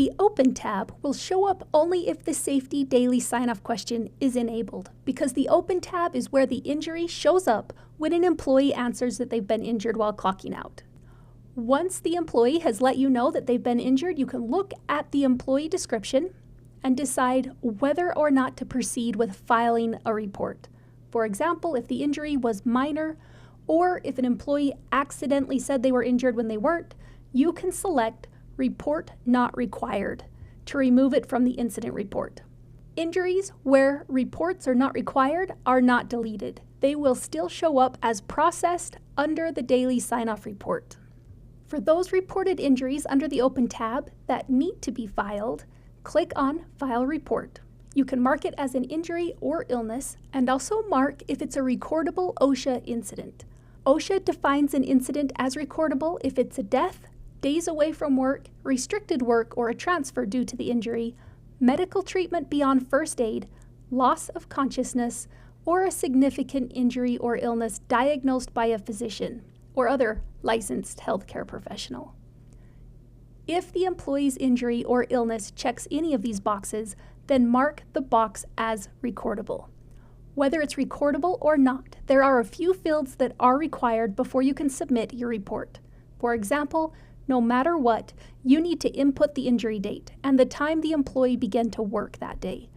The Open tab will show up only if the Safety Daily Sign-Off question is enabled, because the Open tab is where the injury shows up when an employee answers that they've been injured while clocking out. Once the employee has let you know that they've been injured, you can look at the employee description and decide whether or not to proceed with filing a report. For example, if the injury was minor, or if an employee accidentally said they were injured when they weren't, you can select Report Not Required to remove it from the incident report. Injuries where reports are not required are not deleted. They will still show up as processed under the daily sign-off report. For those reported injuries under the Open tab that need to be filed, click on File Report. You can mark it as an injury or illness and also mark if it's a recordable OSHA incident. OSHA defines an incident as recordable if it's a death, days away from work, restricted work or a transfer due to the injury, medical treatment beyond first aid, loss of consciousness, or a significant injury or illness diagnosed by a physician or other licensed healthcare professional. If the employee's injury or illness checks any of these boxes, then mark the box as recordable. Whether it's recordable or not, there are a few fields that are required before you can submit your report. For example, no matter what, you need to input the injury date and the time the employee began to work that day.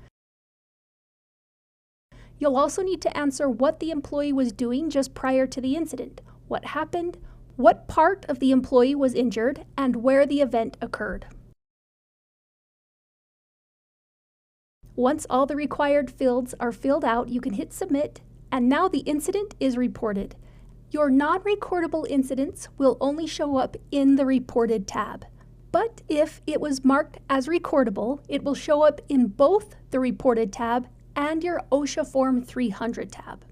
You'll also need to answer what the employee was doing just prior to the incident, what happened, what part of the employee was injured, and where the event occurred. Once all the required fields are filled out, you can hit Submit, and now the incident is reported. Your non-recordable incidents will only show up in the Reported tab. But if it was marked as recordable, it will show up in both the Reported tab and your OSHA Form 300 tab.